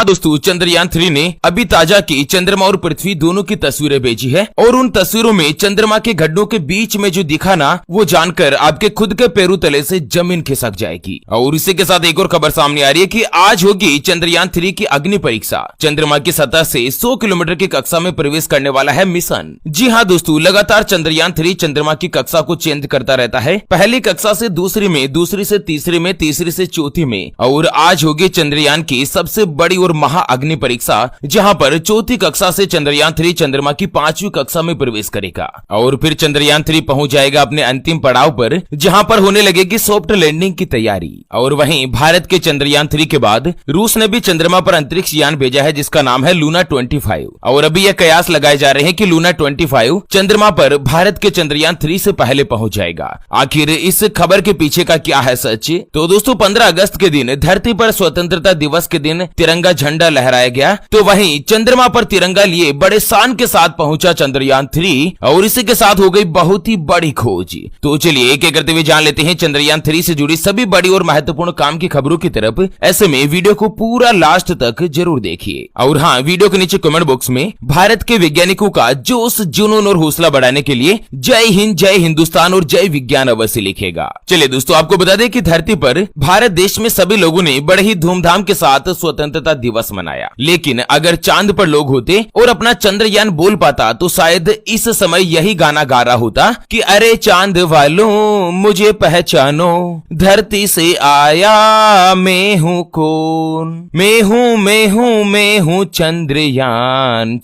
दोस्तों चंद्रयान 3 ने अभी ताजा की चंद्रमा और पृथ्वी दोनों की तस्वीरें भेजी है और उन तस्वीरों में चंद्रमा के गड्ढों के बीच में जो दिखा ना, वो जानकर आपके खुद के पैरों तले से जमीन खिसक जाएगी। और इसी के साथ एक और खबर सामने आ रही है कि आज होगी चंद्रयान 3 की अग्नि परीक्षा। चंद्रमा की सतह से 100 किलोमीटर की कक्षा में प्रवेश करने वाला है मिशन। जी हाँ दोस्तों, लगातार चंद्रयान 3 चंद्रमा की कक्षा को चेंज करता रहता है, पहली कक्षा से दूसरी में, दूसरी से तीसरी में, तीसरी से चौथी में। और आज होगी चंद्रयान की सबसे बड़ी और महा अग्नि परीक्षा, जहां पर चौथी कक्षा से चंद्रयान 3 चंद्रमा की 5वीं कक्षा में प्रवेश करेगा और फिर चंद्रयान 3 पहुंच जाएगा अपने अंतिम पड़ाव पर, जहां पर होने लगेगी सॉफ्ट लैंडिंग की तैयारी। और वहीं भारत के चंद्रयान 3 के बाद रूस ने भी चंद्रमा पर अंतरिक्ष यान भेजा है, जिसका नाम है लूना 25। और अभी यह कयास लगाए जा रहे हैं कि लूना 25 चंद्रमा पर भारत के चंद्रयान 3 से पहले पहुंच जाएगा। आखिर इस खबर के पीछे का क्या है सच? तो दोस्तों 15 अगस्त के दिन धरती पर स्वतंत्रता दिवस के दिन तिरंगा झंडा लहराया गया, तो वहीं चंद्रमा पर तिरंगा लिए बड़े शान के साथ पहुंचा चंद्रयान 3 और इसी के साथ हो गई बहुत ही बड़ी खोज। तो चलिए एक एक करते हुए जान लेते हैं चंद्रयान 3 से जुड़ी सभी बड़ी और महत्वपूर्ण काम की खबरों की तरफ। ऐसे में वीडियो को पूरा लास्ट तक जरूर देखिए। और हाँ, वीडियो के नीचे कमेंट बॉक्स में भारत के वैज्ञानिकों का जोश, जुनून और हौसला बढ़ाने के लिए जय हिंद, जय हिंदुस्तान और जय विज्ञान अवश्य लिखेगा। चलिए दोस्तों, आपको बता दें कि धरती पर भारत देश में सभी लोगों ने बड़े ही धूमधाम के साथ स्वतंत्रता दिवस मनाया, लेकिन अगर चांद पर लोग होते और अपना चंद्रयान बोल पाता तो शायद इस समय यही गाना गा रहा होता कि अरे चांद वालों मुझे पहचानो, धरती से आया मैं हूँ कौन, मैं हूँ चंद्रयान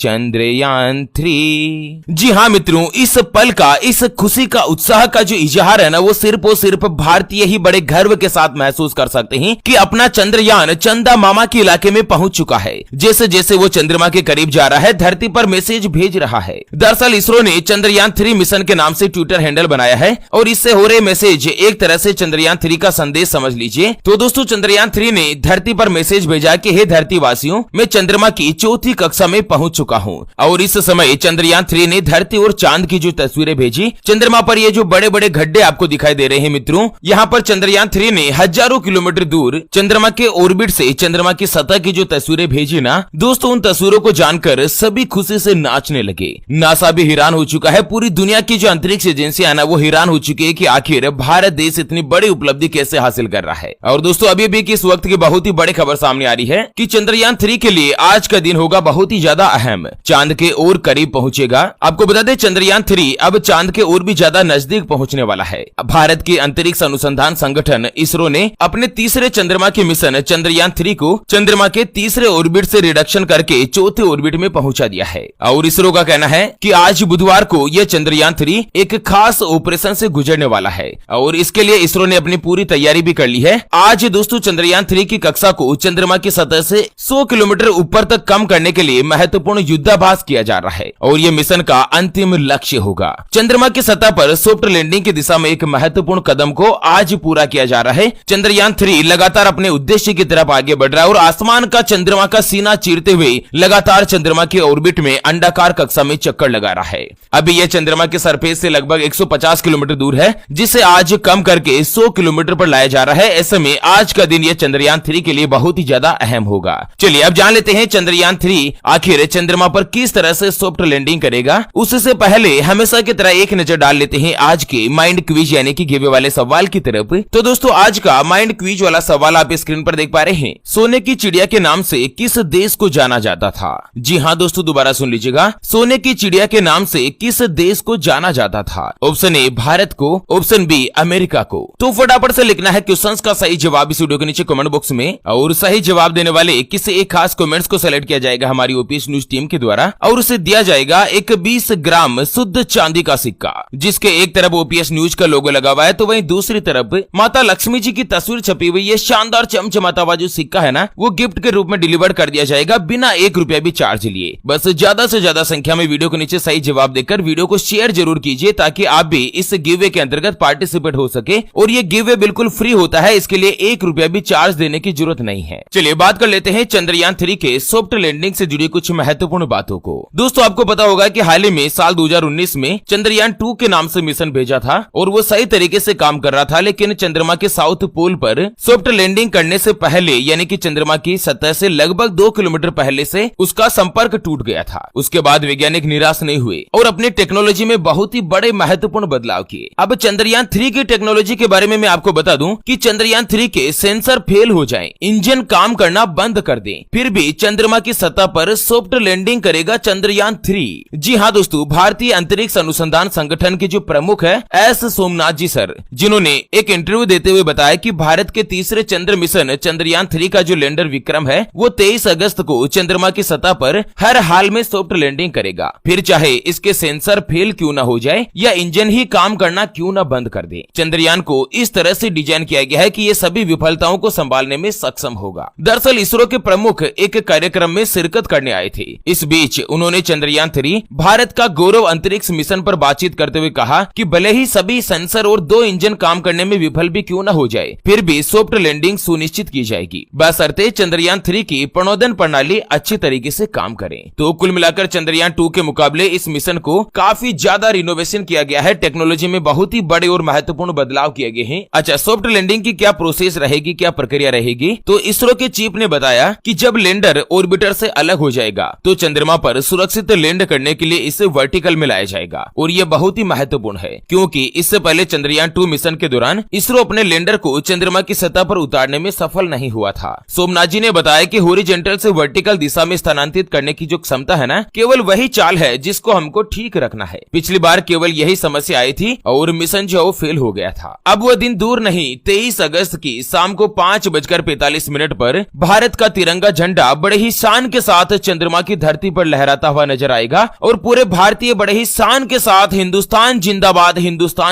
3। जी हाँ मित्रों, इस पल का, इस खुशी का, उत्साह का जो इजहार है ना, वो सिर्फ और सिर्फ भारतीय ही बड़े गर्व के साथ महसूस कर सकते हैं कि अपना चंद्रयान चंदा मामा के इलाके में पहुंच चुका है। जैसे जैसे वो चंद्रमा के करीब जा रहा है, धरती पर मैसेज भेज रहा है। दरअसल इसरो ने चंद्रयान 3 मिशन के नाम से ट्विटर हैंडल बनाया है और इससे हो रहे मैसेज एक तरह से चंद्रयान 3 का संदेश समझ लीजिए। तो दोस्तों चंद्रयान 3 ने धरती पर मैसेज भेजा कि हे धरतीवासियों, मैं चंद्रमा की 4थी कक्षा में पहुंच चुका हूं। और इस समय चंद्रयान 3 ने धरती और चांद की जो तस्वीरें भेजी, चंद्रमा पर ये जो बड़े बड़े गड्ढे आपको दिखाई दे रहे हैं मित्रों, यहाँ पर चंद्रयान 3 ने हजारों किलोमीटर दूर चंद्रमा के ऑर्बिट से चंद्रमा की सतह की जो तस्वीरें भेजी ना दोस्तों, उन तस्वीरों को जानकर सभी खुशी से नाचने लगे। नासा भी हैरान हो चुका है, पूरी दुनिया की जो अंतरिक्ष एजेंसियां ना, वो हैरान हो चुकी है कि आखिर भारत देश इतनी बड़ी उपलब्धि कैसे हासिल कर रहा है। और दोस्तों अभी भी इस वक्त की बहुत ही बड़ी खबर सामने आ रही है कि चंद्रयान 3 के लिए आज का दिन होगा बहुत ही ज्यादा अहम, चांद के और करीब पहुंचेगा। आपको बता दें चंद्रयान 3 अब चांद के और भी ज्यादा नजदीक पहुंचने वाला है। भारत के अंतरिक्ष अनुसंधान संगठन इसरो ने अपने तीसरे चंद्रमा के मिशन चंद्रयान 3 को चंद्रमा के तीसरे ऑर्बिट से रिडक्शन करके चौथे ऑर्बिट में पहुंचा दिया है। और इसरो का कहना है कि आज बुधवार को यह चंद्रयान 3 एक खास ऑपरेशन से गुजरने वाला है और इसके लिए इसरो ने अपनी पूरी तैयारी भी कर ली है। आज दोस्तों चंद्रयान 3 की कक्षा को चंद्रमा की सतह से 100 किलोमीटर ऊपर तक कम करने के लिए महत्वपूर्ण युद्धाभ्यास किया जा रहा है और यह मिशन का अंतिम लक्ष्य होगा। चंद्रमा की सतह पर सॉफ्ट लैंडिंग की दिशा में एक महत्वपूर्ण कदम को आज पूरा किया जा रहा है। चंद्रयान 3 लगातार अपने उद्देश्य की तरफ आगे बढ़ रहा है और आसमान का चंद्रमा का सीना चीरते हुए लगातार चंद्रमा के ऑर्बिट में अंडाकार कक्षा में चक्कर लगा रहा है। अभी यह चंद्रमा के सरफेस से लगभग 150 किलोमीटर दूर है, जिसे आज कम करके 100 किलोमीटर पर लाया जा रहा है। ऐसे में आज का दिन यह चंद्रयान 3 के लिए बहुत ही ज्यादा अहम होगा। चलिए अब जान लेते हैं चंद्रयान 3 आखिर चंद्रमा पर किस तरह से सॉफ्ट लैंडिंग करेगा। उससे पहले हमेशा की तरह एक नजर डाल लेते हैं आज के माइंड क्विज यानी कि गिवे वाले सवाल की तरफ। तो दोस्तों आज का माइंड क्विज वाला सवाल आप स्क्रीन पर देख पा रहे हैं। सोने की चिड़िया के नाम से किस देश को जाना जाता था? जी हाँ दोस्तों, दोबारा सुन लीजिएगा। सोने की चिड़िया के नाम से किस देश को जाना जाता था? ऑप्शन ए भारत को, ऑप्शन बी अमेरिका को। तो फटाफट से लिखना है क्वेश्चंस का सही जवाब इस वीडियो के नीचे कमेंट बॉक्स में और सही जवाब देने वाले किसी एक खास कमेंट्स को सेलेक्ट किया जाएगा हमारी ओपीएस न्यूज टीम के द्वारा और उसे दिया जाएगा एक 20 ग्राम शुद्ध चांदी का सिक्का, जिसके एक तरफ ओपीएस न्यूज का लोगो लगा हुआ है तो वहीं दूसरी तरफ माता लक्ष्मी जी की तस्वीर छपी हुई है। शानदार चमचमाता हुआ जो सिक्का है ना, वो गिफ्ट के रूप में डिलीवर कर दिया जाएगा बिना 1 रुपया भी चार्ज लिए। बस ज्यादा से ज्यादा संख्या में वीडियो के नीचे सही जवाब देकर वीडियो को शेयर जरूर कीजिए ताकि आप भी इस गिववे के अंतर्गत पार्टिसिपेट हो सके और ये गिववे बिल्कुल फ्री होता है, इसके लिए 1 रुपया भी चार्ज देने की जरूरत नहीं है। चलिए बात कर लेते हैं चंद्रयान 3 के सॉफ्ट लैंडिंग से जुड़ी कुछ महत्वपूर्ण बातों को। दोस्तों आपको पता होगा कि हाल ही में साल 2019 में चंद्रयान 2 के नाम से मिशन भेजा था और वो सही तरीके से काम कर रहा था, लेकिन चंद्रमा के साउथ पोल पर सॉफ्ट लैंडिंग करने से पहले यानी कि चंद्रमा की सतह सतह से लगभग 2 किलोमीटर पहले से उसका संपर्क टूट गया था। उसके बाद वैज्ञानिक निराश नहीं हुए और अपनी टेक्नोलॉजी में बहुत ही बड़े महत्वपूर्ण बदलाव किए। अब चंद्रयान 3 की टेक्नोलॉजी के बारे में मैं आपको बता दूं कि चंद्रयान 3 के सेंसर फेल हो जाएं, इंजन काम करना बंद कर दें, फिर भी चंद्रमा की सतह पर सॉफ्ट लैंडिंग करेगा चंद्रयान 3। जी हाँ दोस्तों, भारतीय अंतरिक्ष अनुसंधान संगठन के जो प्रमुख है एस सोमनाथ जी सर, जिन्होंने एक इंटरव्यू देते हुए बताया कि भारत के तीसरे चंद्र मिशन चंद्रयान 3 का जो लैंडर विक्रम है वो 23 अगस्त को चंद्रमा की सतह पर हर हाल में सॉफ्ट लैंडिंग करेगा, फिर चाहे इसके सेंसर फेल क्यों न हो जाए या इंजन ही काम करना क्यों न बंद कर दे। चंद्रयान को इस तरह से डिजाइन किया गया है कि ये सभी विफलताओं को संभालने में सक्षम होगा। दरअसल इसरो के प्रमुख एक कार्यक्रम में शिरकत करने आए थे। इस बीच उन्होंने चंद्रयान 3 भारत का गौरव अंतरिक्ष मिशन पर बातचीत करते हुए कहा कि भले ही सभी सेंसर और 2 इंजन काम करने में विफल भी क्यों न हो जाए, फिर भी सॉफ्ट लैंडिंग सुनिश्चित की जाएगी, बशर्ते चंद्रयान 3 की प्रणोदन प्रणाली अच्छी तरीके से काम करे। तो कुल मिलाकर चंद्रयान 2 के मुकाबले इस मिशन को काफी ज्यादा रिनोवेशन किया गया है, टेक्नोलॉजी में बहुत ही बड़े और महत्वपूर्ण बदलाव किए गए हैं। अच्छा, सॉफ्ट लैंडिंग की क्या प्रोसेस रहेगी, क्या प्रक्रिया रहेगी, तो इसरो के चीफ ने बताया कि जब लैंडर ऑर्बिटर से अलग हो जाएगा तो चंद्रमा पर सुरक्षित लैंड करने के लिए इसे वर्टिकल में लाया जाएगा, और यह बहुत ही महत्वपूर्ण है क्योंकि इससे पहले चंद्रयान 2 मिशन के दौरान इसरो अपने लैंडर को चंद्रमा की सतह पर उतारने में सफल नहीं हुआ था। सोमनाथ जी ने बताया कि हॉरिजॉन्टल से वर्टिकल दिशा में स्थानांतरित करने की जो क्षमता है ना, केवल वही चाल है जिसको हमको ठीक रखना है। पिछली बार केवल यही समस्या आई थी और मिशन जो फेल हो गया था। अब वह दिन दूर नहीं, 23 अगस्त की शाम को 5:45 पर भारत का तिरंगा झंडा बड़े ही शान के साथ चंद्रमा की धरती पर लहराता हुआ नजर आएगा और पूरे भारतीय बड़े ही शान के साथ हिंदुस्तान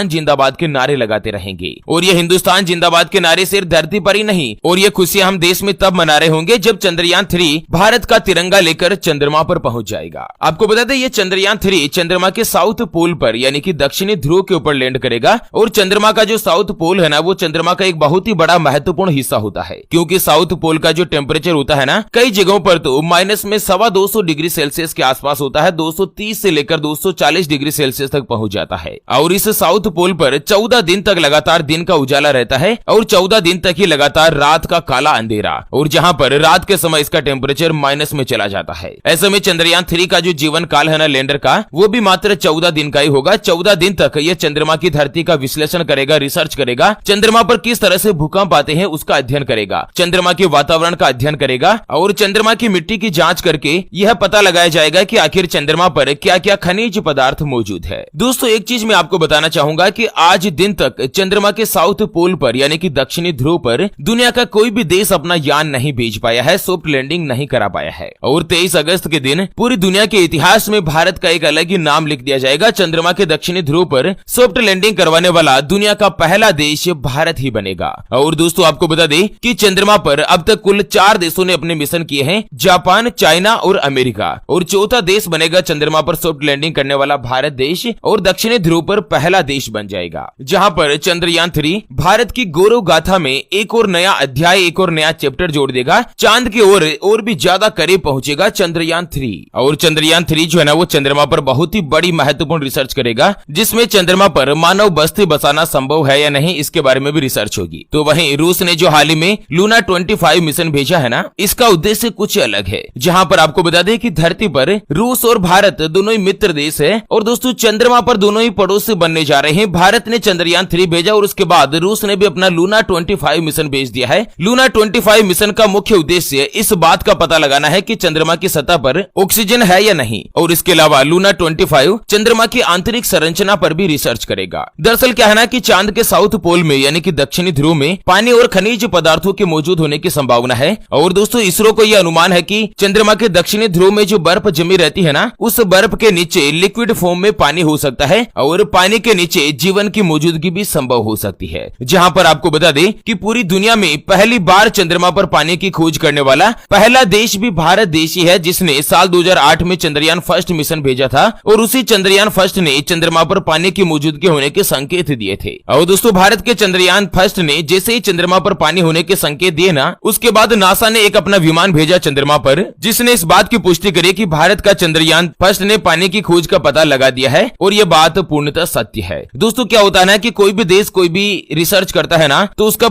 जिंदाबाद के नारे लगाते रहेंगे। और ये हिंदुस्तान जिंदाबाद के नारे सिर्फ धरती पर ही नहीं, और ये खुशियां हम देश में तब मना रहे होंगे जब चंद्रयान 3 भारत का तिरंगा लेकर चंद्रमा पर पहुंच जाएगा। आपको बता दें ये चंद्रयान 3 चंद्रमा के साउथ पोल पर यानी कि दक्षिणी ध्रुव के ऊपर लैंड करेगा, और चंद्रमा का जो साउथ पोल है ना वो चंद्रमा का एक बहुत ही बड़ा महत्वपूर्ण हिस्सा होता है, क्योंकि साउथ पोल का जो टेम्परेचर होता है ना, कई जगहों पर तो माइनस में 250 डिग्री सेल्सियस के आसपास होता है, 230 से लेकर 240 डिग्री सेल्सियस तक पहुंच जाता है। और इस साउथ पोल पर 14 दिन तक लगातार दिन का उजाला रहता है और 14 दिन तक ही लगातार रात का काला अंधेरा, और जहां पर रात के समय इसका टेम्परेचर माइनस में चला जाता है। ऐसे में चंद्रयान 3 का जो जीवन काल है ना लैंडर का, वो भी मात्र 14 दिन का ही होगा। 14 दिन तक यह चंद्रमा की धरती का विश्लेषण करेगा, रिसर्च करेगा, चंद्रमा पर किस तरह से भूकंप आते हैं उसका अध्ययन करेगा, चंद्रमा के वातावरण का अध्ययन करेगा, और चंद्रमा की मिट्टी की जांच करके यह पता लगाया जाएगा कि आखिर चंद्रमा पर क्या क्या खनिज पदार्थ मौजूद है। दोस्तों एक चीज मैं आपको बताना चाहूंगा कि आज दिन तक चंद्रमा के साउथ पोल पर यानी कि दक्षिणी ध्रुव पर दुनिया का कोई भी देश अपना यान नहीं भेज पाया है, सॉफ्ट लैंडिंग नहीं करा पाया है। और 23 अगस्त के दिन पूरी दुनिया के इतिहास में भारत का एक अलग ही नाम लिख दिया जाएगा। चंद्रमा के दक्षिणी ध्रुव पर सॉफ्ट लैंडिंग करवाने वाला दुनिया का पहला देश भारत ही बनेगा। और दोस्तों आपको बता दें कि चंद्रमा पर अब तक कुल 4 देशों ने अपने मिशन किए हैं, जापान, चाइना और अमेरिका, और चौथा देश बनेगा चंद्रमा पर सॉफ्ट लैंडिंग करने वाला भारत देश, और दक्षिणी ध्रुव पर पहला देश बन जाएगा, जहां पर चंद्रयान 3 भारत की गौरव गाथा में एक और नया अध्याय, एक और नया चैप्टर जोड़ देगा। चांद की ओर और भी ज्यादा करीब पहुंचेगा चंद्रयान 3। और चंद्रयान 3 जो है ना वो चंद्रमा पर बहुत ही बड़ी महत्वपूर्ण रिसर्च करेगा, जिसमें चंद्रमा पर मानव बस्ती बसाना संभव है या नहीं इसके बारे में भी रिसर्च होगी। तो वहीं रूस ने जो हाल ही में लूना 25 मिशन भेजा है ना, इसका उद्देश्य कुछ अलग है, जहां पर आपको बता दें कि धरती पर रूस और भारत दोनों ही मित्र देश है, और दोस्तों चंद्रमा पर दोनों ही पड़ोसी बनने जा रहे हैं। भारत ने चंद्रयान 3 भेजा और उसके बाद रूस ने भी अपना लूना 25 मिशन भेज दिया है। लूना 25 मिशन का मुख्य उद्देश्य इस बात का पता लगाना है कि चंद्रमा की सतह पर ऑक्सीजन है या नहीं, और इसके अलावा लूना 25 चंद्रमा की आंतरिक संरचना पर भी रिसर्च करेगा। दरअसल क्या है ना कि चांद के साउथ पोल में यानी कि दक्षिणी ध्रुव में पानी और खनिज पदार्थों के मौजूद होने की संभावना है। और दोस्तों इसरो को यह अनुमान है कि चंद्रमा के दक्षिणी ध्रुव में जो बर्फ जमी रहती है ना, उस बर्फ के नीचे लिक्विड फॉर्म में पानी हो सकता है, और पानी के नीचे जीवन की मौजूदगी भी संभव हो सकती है। जहां पर आपको बता दें कि पूरी दुनिया में पहली बार चंद्रमा पर पानी की खोज करने वाला पहला देश भी भारत देश ही है, जिसने साल 2008 में चंद्रयान फर्स्ट मिशन भेजा था, और उसी चंद्रयान फर्स्ट ने चंद्रमा पर पानी की मौजूदगी होने के संकेत दिए थे। और दोस्तों भारत के चंद्रयान फर्स्ट ने जैसे ही चंद्रमा पर पानी होने के संकेत दिए ना, उसके बाद नासा ने एक अपना विमान भेजा चंद्रमा पर, जिसने इस बात की पुष्टि करी कि भारत का चंद्रयान फर्स्ट ने पानी की खोज का पता लगा दिया है, और यह बात पूर्णतः सत्य है। दोस्तों क्या होता है ना कि कोई भी देश कोई भी रिसर्च करता है ना, तो उसका